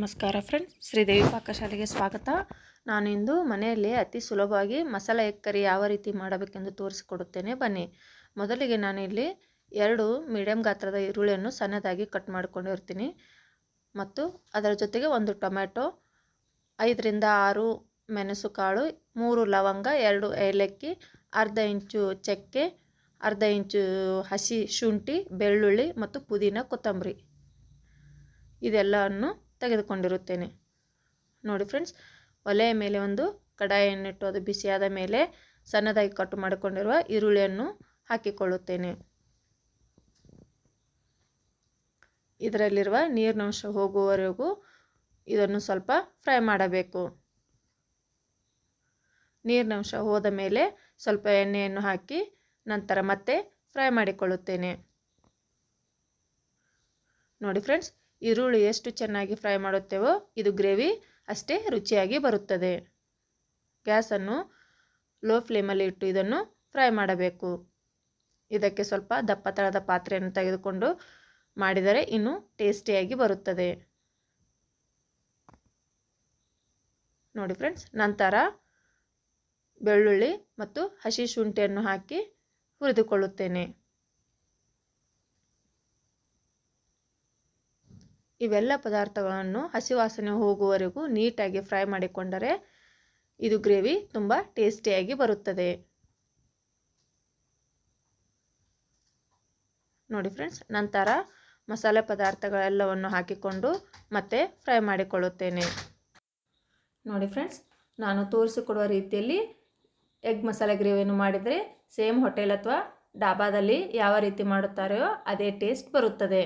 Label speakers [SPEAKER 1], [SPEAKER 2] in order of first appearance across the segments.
[SPEAKER 1] ನಮಸ್ಕಾರ ಫ್ರೆಂಡ್ಸ್, ಶ್ರೀದೇವಿ ಪಾಕಶಾಲೆಗೆ ಸ್ವಾಗತ. ನಾನಿಂದು ಮನೆಯಲ್ಲಿ ಅತಿ ಸುಲಭವಾಗಿ ಮಸಾಲೆ ಎಗ್ ಕರಿ ಯಾವ ರೀತಿ ಮಾಡಬೇಕೆಂದು ತೋರಿಸಿಕೊಡುತ್ತೇನೆ, ಬನ್ನಿ. ಮೊದಲಿಗೆ ನಾನಿಲ್ಲಿ 2 ಮೀಡಿಯಂ ಗಾತ್ರದ ಈರುಳ್ಳಿಯನ್ನು ಸಣ್ಣದಾಗಿ ಕಟ್ ಮಾಡಿಕೊಂಡಿರ್ತೀನಿ ಮತ್ತು ಅದರ ಜೊತೆಗೆ 1 ಟೊಮೆಟೊ, 5 ರಿಂದ 6 ಮೆಣಸು ಕಾಳು, 3 ಲವಂಗ, 2 ಏಲಕ್ಕಿ, ಅರ್ಧ ಇಂಚು ಚಕ್ಕೆ, ಅರ್ಧ ಇಂಚು ಹಸಿ ಶುಂಠಿ, ಬೆಳ್ಳುಳ್ಳಿ ಮತ್ತು ಪುದೀನ, ಕೊತ್ತಂಬರಿ ಇದೆಲ್ಲವನ್ನು ತೆಗೆದುಕೊಂಡಿರುತ್ತೇನೆ. ನೋಡಿ ಫ್ರೆಂಡ್ಸ್, ಒಲೆಯ ಮೇಲೆ ಒಂದು ಕಡಾಯಿಯನ್ನಿಟ್ಟು ಅದು ಬಿಸಿಯಾದ ಮೇಲೆ ಸಣ್ಣದಾಗಿ ಕಟ್ ಮಾಡಿಕೊಂಡಿರುವ ಈರುಳ್ಳಿಯನ್ನು ಹಾಕಿಕೊಳ್ಳುತ್ತೇನೆ. ಇದರಲ್ಲಿರುವ ನೀರಿನಂಶ ಹೋಗುವವರೆಗೂ ಇದನ್ನು ಸ್ವಲ್ಪ ಫ್ರೈ ಮಾಡಬೇಕು. ನೀರಿನಂಶ ಹೋದ ಮೇಲೆ ಸ್ವಲ್ಪ ಎಣ್ಣೆಯನ್ನು ಹಾಕಿ ನಂತರ ಮತ್ತೆ ಫ್ರೈ ಮಾಡಿಕೊಳ್ಳುತ್ತೇನೆ. ನೋಡಿ ಫ್ರೆಂಡ್ಸ್, ಈರುಳ್ಳಿ ಎಷ್ಟು ಚೆನ್ನಾಗಿ ಫ್ರೈ ಮಾಡುತ್ತೇವೋ ಇದು ಗ್ರೇವಿ ಅಷ್ಟೇ ರುಚಿಯಾಗಿ ಬರುತ್ತದೆ. ಗ್ಯಾಸನ್ನು ಲೋ ಫ್ಲೇಮಲ್ಲಿ ಇಟ್ಟು ಇದನ್ನು ಫ್ರೈ ಮಾಡಬೇಕು. ಇದಕ್ಕೆ ಸ್ವಲ್ಪ ದಪ್ಪ ತಳದ ಪಾತ್ರೆಯನ್ನು ತೆಗೆದುಕೊಂಡು ಮಾಡಿದರೆ ಇನ್ನೂ ಟೇಸ್ಟಿಯಾಗಿ ಬರುತ್ತದೆ. ನೋಡಿ ಫ್ರೆಂಡ್ಸ್, ನಂತರ ಬೆಳ್ಳುಳ್ಳಿ ಮತ್ತು ಹಸಿ ಶುಂಠಿಯನ್ನು ಹಾಕಿ ಹುರಿದುಕೊಳ್ಳುತ್ತೇನೆ. ಇವೆಲ್ಲ ಪದಾರ್ಥಗಳನ್ನು ಹಸಿ ವಾಸನೆ ಹೋಗುವವರೆಗೂ ನೀಟಾಗಿ ಫ್ರೈ ಮಾಡಿಕೊಂಡರೆ ಇದು ಗ್ರೇವಿ ತುಂಬ ಟೇಸ್ಟಿಯಾಗಿ ಬರುತ್ತದೆ. ನೋಡಿ ಫ್ರೆಂಡ್ಸ್, ನಂತರ ಮಸಾಲೆ ಪದಾರ್ಥಗಳೆಲ್ಲವನ್ನು ಹಾಕಿಕೊಂಡು ಮತ್ತೆ ಫ್ರೈ ಮಾಡಿಕೊಳ್ಳುತ್ತೇನೆ. ನೋಡಿ ಫ್ರೆಂಡ್ಸ್, ನಾನು ತೋರಿಸಿಕೊಡುವ ರೀತಿಯಲ್ಲಿ ಎಗ್ ಮಸಾಲೆ ಗ್ರೇವಿಯನ್ನು ಮಾಡಿದರೆ ಸೇಮ್ ಹೋಟೆಲ್ ಅಥವಾ ಡಾಬಾದಲ್ಲಿ ಯಾವ ರೀತಿ ಮಾಡುತ್ತಾರೆಯೋ ಅದೇ ಟೇಸ್ಟ್ ಬರುತ್ತದೆ.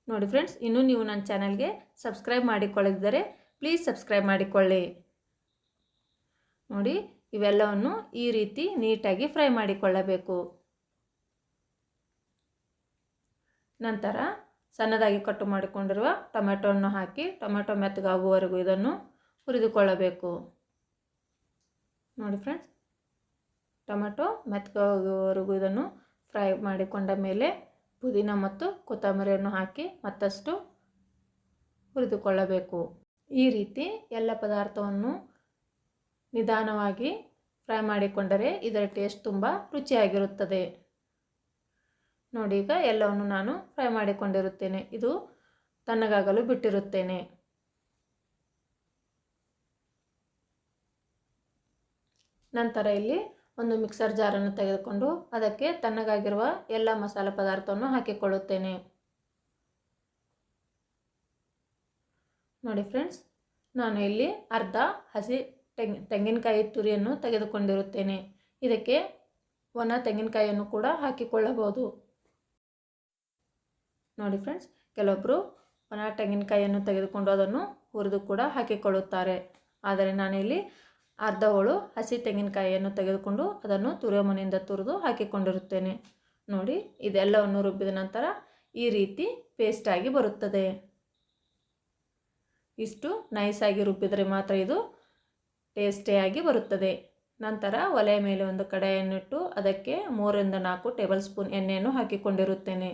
[SPEAKER 1] ನೋಡಿ ಫ್ರೆಂಡ್ಸ್, ಇನ್ನೂ ನೀವು ನನ್ನ ಚಾನಲ್ಗೆ ಸಬ್ಸ್ಕ್ರೈಬ್ ಮಾಡಿಕೊಳ್ಳದಿದ್ದರೆ ಪ್ಲೀಸ್ ಸಬ್ಸ್ಕ್ರೈಬ್ ಮಾಡಿಕೊಳ್ಳಿ. ನೋಡಿ, ಇವೆಲ್ಲವನ್ನು ಈ ರೀತಿ ನೀಟಾಗಿ ಫ್ರೈ ಮಾಡಿಕೊಳ್ಳಬೇಕು. ನಂತರ ಸಣ್ಣದಾಗಿ ಕಟ್ ಮಾಡಿಕೊಂಡಿರುವ ಟೊಮೆಟೊವನ್ನು ಹಾಕಿ ಟೊಮೆಟೊ ಮೆತ್ತಗಾಗುವವರೆಗೂ ಇದನ್ನು ಹುರಿದುಕೊಳ್ಳಬೇಕು. ನೋಡಿ ಫ್ರೆಂಡ್ಸ್, ಟೊಮೆಟೊ ಮೆತ್ತಗಾಗುವವರೆಗೂ ಇದನ್ನು ಫ್ರೈ ಮಾಡಿಕೊಂಡ ಮೇಲೆ ಪುದೀನ ಮತ್ತು ಕೊತ್ತಂಬರಿಯನ್ನು ಹಾಕಿ ಮತ್ತಷ್ಟು ಹುರಿದುಕೊಳ್ಳಬೇಕು. ಈ ರೀತಿ ಎಲ್ಲ ಪದಾರ್ಥವನ್ನು ನಿಧಾನವಾಗಿ ಫ್ರೈ ಮಾಡಿಕೊಂಡರೆ ಇದರ ಟೇಸ್ಟ್ ತುಂಬ ರುಚಿಯಾಗಿರುತ್ತದೆ. ನೋಡಿ, ಈಗ ಎಲ್ಲವನ್ನು ನಾನು ಫ್ರೈ ಮಾಡಿಕೊಂಡಿರುತ್ತೇನೆ. ಇದು ತಣ್ಣಗಾಗಲು ಬಿಟ್ಟಿರುತ್ತೇನೆ. ನಂತರ ಇಲ್ಲಿ ಒಂದು ಮಿಕ್ಸರ್ ಜಾರನ್ನು ತೆಗೆದುಕೊಂಡು ಅದಕ್ಕೆ ತಣ್ಣಗಾಗಿರುವ ಎಲ್ಲ ಮಸಾಲೆ ಪದಾರ್ಥವನ್ನು ಹಾಕಿಕೊಳ್ಳುತ್ತೇನೆ. ನೋಡಿ ಫ್ರೆಂಡ್ಸ್, ನಾನು ಇಲ್ಲಿ ಅರ್ಧ ಹಸಿ ತೆಂಗಿನಕಾಯಿ ತುರಿಯನ್ನು ತೆಗೆದುಕೊಂಡಿರುತ್ತೇನೆ. ಇದಕ್ಕೆ ಒಣ ತೆಂಗಿನಕಾಯಿಯನ್ನು ಕೂಡ ಹಾಕಿಕೊಳ್ಳಬಹುದು. ನೋಡಿ ಫ್ರೆಂಡ್ಸ್, ಕೆಲವೊಬ್ಬರು ಒಣ ತೆಂಗಿನಕಾಯಿಯನ್ನು ತೆಗೆದುಕೊಂಡು ಅದನ್ನು ಹುರಿದು ಕೂಡ ಹಾಕಿಕೊಳ್ಳುತ್ತಾರೆ. ಆದರೆ ನಾನಿಲ್ಲಿ ಅರ್ಧ ಹೋಳು ಹಸಿ ತೆಂಗಿನಕಾಯಿಯನ್ನು ತೆಗೆದುಕೊಂಡು ಅದನ್ನು ತುರಿಯೋ ಮನೆಯಿಂದ ತುರಿದು ಹಾಕಿಕೊಂಡಿರುತ್ತೇನೆ. ನೋಡಿ, ಇದೆಲ್ಲವನ್ನು ರುಬ್ಬಿದ ನಂತರ ಈ ರೀತಿ ಪೇಸ್ಟಾಗಿ ಬರುತ್ತದೆ. ಇಷ್ಟು ನೈಸಾಗಿ ರುಬ್ಬಿದರೆ ಮಾತ್ರ ಇದು ಟೇಸ್ಟಿಯಾಗಿ ಬರುತ್ತದೆ. ನಂತರ ಒಲೆಯ ಮೇಲೆ ಒಂದು ಕಡಾಯಿಯನ್ನಿಟ್ಟು ಅದಕ್ಕೆ 3 ರಿಂದ 4 ಟೇಬಲ್ ಸ್ಪೂನ್ ಎಣ್ಣೆಯನ್ನು ಹಾಕಿಕೊಂಡಿರುತ್ತೇನೆ.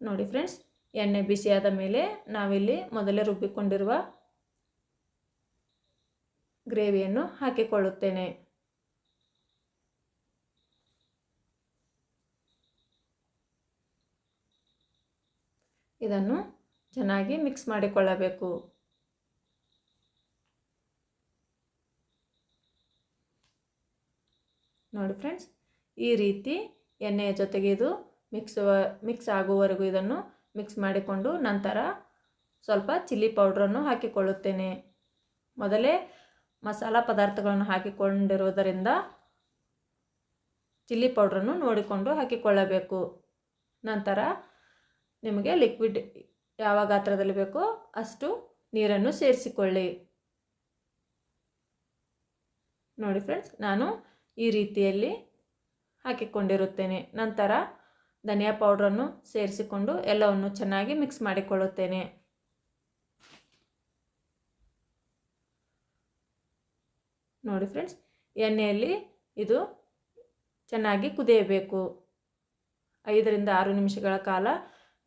[SPEAKER 1] ನೋಡಿ ಫ್ರೆಂಡ್ಸ್, ಎಣ್ಣೆ ಬಿಸಿಯಾದ ಮೇಲೆ ನಾವಿಲ್ಲಿ ಮೊದಲೇ ರುಬ್ಬಿಕೊಂಡಿರುವ ಗ್ರೇವಿಯನ್ನು ಹಾಕಿಕೊಳ್ಳುತ್ತೇನೆ. ಇದನ್ನು ಚೆನ್ನಾಗಿ ಮಿಕ್ಸ್ ಮಾಡಿಕೊಳ್ಳಬೇಕು. ನೋಡಿ ಫ್ರೆಂಡ್ಸ್, ಈ ರೀತಿ ಎಣ್ಣೆಯ ಜೊತೆಗೆ ಇದು ಮಿಕ್ಸ್ ಆಗುವವರೆಗೂ ಇದನ್ನು ಮಿಕ್ಸ್ ಮಾಡಿಕೊಂಡು ನಂತರ ಸ್ವಲ್ಪ ಚಿಲ್ಲಿ ಪೌಡ್ರನ್ನು ಹಾಕಿಕೊಳ್ಳುತ್ತೇನೆ. ಮೊದಲೇ ಮಸಾಲ ಪದಾರ್ಥಗಳನ್ನು ಹಾಕಿಕೊಂಡಿರುವುದರಿಂದ ಚಿಲ್ಲಿ ಪೌಡ್ರನ್ನು ನೋಡಿಕೊಂಡು ಹಾಕಿಕೊಳ್ಳಬೇಕು. ನಂತರ ನಿಮಗೆ ಲಿಕ್ವಿಡ್ ಯಾವ ಗಾತ್ರದಲ್ಲಿ ಬೇಕೋ ಅಷ್ಟು ನೀರನ್ನು ಸೇರಿಸಿಕೊಳ್ಳಿ. ನೋಡಿ ಫ್ರೆಂಡ್ಸ್, ನಾನು ಈ ರೀತಿಯಲ್ಲಿ ಹಾಕಿಕೊಂಡಿರುತ್ತೇನೆ. ನಂತರ ಧನಿಯಾ ಪೌಡ್ರನ್ನು ಸೇರಿಸಿಕೊಂಡು ಎಲ್ಲವನ್ನು ಚೆನ್ನಾಗಿ ಮಿಕ್ಸ್ ಮಾಡಿಕೊಳ್ಳುತ್ತೇನೆ. ನೋಡಿ ಫ್ರೆಂಡ್ಸ್, ಎಣ್ಣೆಯಲ್ಲಿ ಇದು ಚೆನ್ನಾಗಿ ಕುದಿಯಬೇಕು. 5 ರಿಂದ 6 ನಿಮಿಷಗಳ ಕಾಲ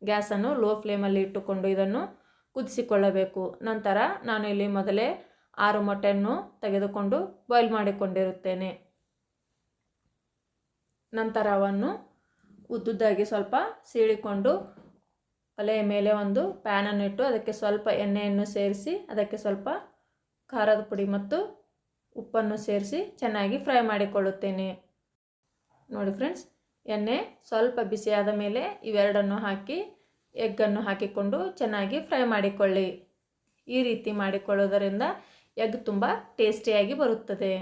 [SPEAKER 1] ಗ್ಯಾಸನ್ನು ಲೋ ಫ್ಲೇಮಲ್ಲಿ ಇಟ್ಟುಕೊಂಡು ಇದನ್ನು ಕುದಿಸಿಕೊಳ್ಳಬೇಕು. ನಂತರ ನಾನು ಇಲ್ಲಿ ಮೊದಲೇ 6 ಮೊಟ್ಟೆಯನ್ನು ತೆಗೆದುಕೊಂಡು ಬಾಯ್ಲ್ ಮಾಡಿಕೊಂಡಿರುತ್ತೇನೆ. ನಂತರ ಅವನ್ನು ಉದ್ದುದ್ದಾಗಿ ಸ್ವಲ್ಪ ಸೀಳಿಕೊಂಡು ಒಲೆಯ ಮೇಲೆ ಒಂದು ಪ್ಯಾನನ್ನು ಇಟ್ಟು ಅದಕ್ಕೆ ಸ್ವಲ್ಪ ಎಣ್ಣೆಯನ್ನು ಸೇರಿಸಿ ಅದಕ್ಕೆ ಸ್ವಲ್ಪ ಖಾರದ ಪುಡಿ ಮತ್ತು ಉಪ್ಪನ್ನು ಸೇರಿಸಿ ಚೆನ್ನಾಗಿ ಫ್ರೈ ಮಾಡಿಕೊಳ್ಳುತ್ತೇನೆ. ನೋಡಿ ಫ್ರೆಂಡ್ಸ್, ಎಣ್ಣೆ ಸ್ವಲ್ಪ ಬಿಸಿಯಾದ ಮೇಲೆ ಇವೆರಡನ್ನು ಹಾಕಿ ಎಗ್ಗನ್ನು ಹಾಕಿಕೊಂಡು ಚೆನ್ನಾಗಿ ಫ್ರೈ ಮಾಡಿಕೊಳ್ಳಿ. ಈ ರೀತಿ ಮಾಡಿಕೊಳ್ಳುವುದರಿಂದ ಎಗ್ ತುಂಬ ಟೇಸ್ಟಿಯಾಗಿ ಬರುತ್ತದೆ.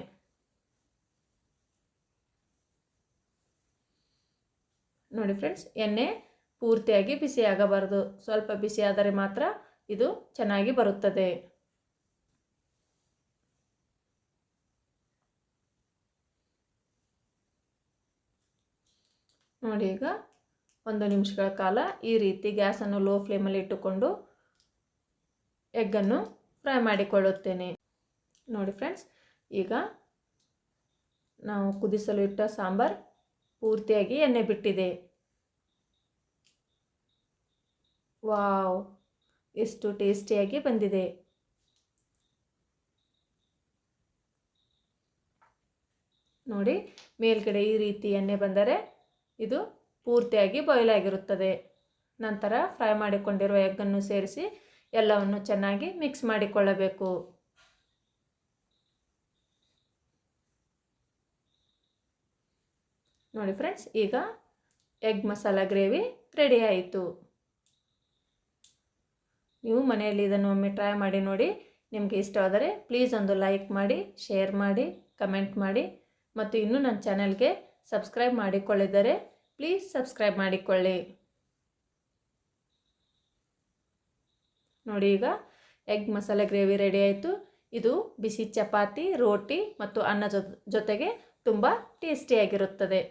[SPEAKER 1] ನೋಡಿ ಫ್ರೆಂಡ್ಸ್, ಎಣ್ಣೆ ಪೂರ್ತಿಯಾಗಿ ಬಿಸಿಯಾಗಬಾರದು, ಸ್ವಲ್ಪ ಬಿಸಿಯಾದರೆ ಮಾತ್ರ ಇದು ಚೆನ್ನಾಗಿ ಬರುತ್ತದೆ. ನೋಡಿ, ಈಗ 1 ನಿಮಿಷಗಳ ಕಾಲ ಈ ರೀತಿ ಗ್ಯಾಸನ್ನು ಲೋ ಫ್ಲೇಮಲ್ಲಿ ಇಟ್ಟುಕೊಂಡು ಎಗ್ಗನ್ನು ಫ್ರೈ ಮಾಡಿಕೊಳ್ಳುತ್ತೇನೆ. ನೋಡಿ ಫ್ರೆಂಡ್ಸ್, ಈಗ ನಾವು ಕುದಿಸಲು ಇಟ್ಟ ಸಾಂಬಾರ್ ಪೂರ್ತಿಯಾಗಿ ಎಣ್ಣೆ ಬಿಟ್ಟಿದೆ. ವಾವ್, ಎಷ್ಟು ಟೇಸ್ಟಿಯಾಗಿ ಬಂದಿದೆ. ನೋಡಿ, ಮೇಲ್ಗಡೆ ಈ ರೀತಿ ಎಣ್ಣೆ ಬಂದರೆ ಇದು ಪೂರ್ತಿಯಾಗಿ ಬಾಯ್ಲ್ ಆಗಿರುತ್ತದೆ. ನಂತರ ಫ್ರೈ ಮಾಡಿಕೊಂಡಿರುವ ಎಗ್ಗನ್ನು ಸೇರಿಸಿ ಎಲ್ಲವನ್ನು ಚೆನ್ನಾಗಿ ಮಿಕ್ಸ್ ಮಾಡಿಕೊಳ್ಳಬೇಕು. ನೋಡಿ ಫ್ರೆಂಡ್ಸ್, ಈಗ ಎಗ್ ಮಸಾಲ ಗ್ರೇವಿ ರೆಡಿ ಆಯಿತು. ನೀವು ಮನೆಯಲ್ಲಿ ಇದನ್ನು ಒಮ್ಮೆ ಟ್ರೈ ಮಾಡಿ ನೋಡಿ. ನಿಮಗೆ ಇಷ್ಟವಾದರೆ ಪ್ಲೀಸ್ ಒಂದು ಲೈಕ್ ಮಾಡಿ, ಶೇರ್ ಮಾಡಿ, ಕಮೆಂಟ್ ಮಾಡಿ ಮತ್ತು ಇನ್ನೂ ನನ್ನ ಚಾನಲ್ಗೆ ಸಬ್ಸ್ಕ್ರೈಬ್ ಮಾಡಿಕೊಳ್ಳಿದ್ದರೆ ಪ್ಲೀಸ್ ಸಬ್ಸ್ಕ್ರೈಬ್ ಮಾಡಿಕೊಳ್ಳಿ. ನೋಡಿ, ಈಗ ಎಗ್ ಮಸಾಲೆ ಗ್ರೇವಿ ರೆಡಿ ಆಯಿತು. ಇದು ಬಿಸಿ ಚಪಾತಿ, ರೋಟಿ ಮತ್ತು ಅನ್ನ ಜೊತೆಗೆ ತುಂಬ ಟೇಸ್ಟಿಯಾಗಿರುತ್ತದೆ.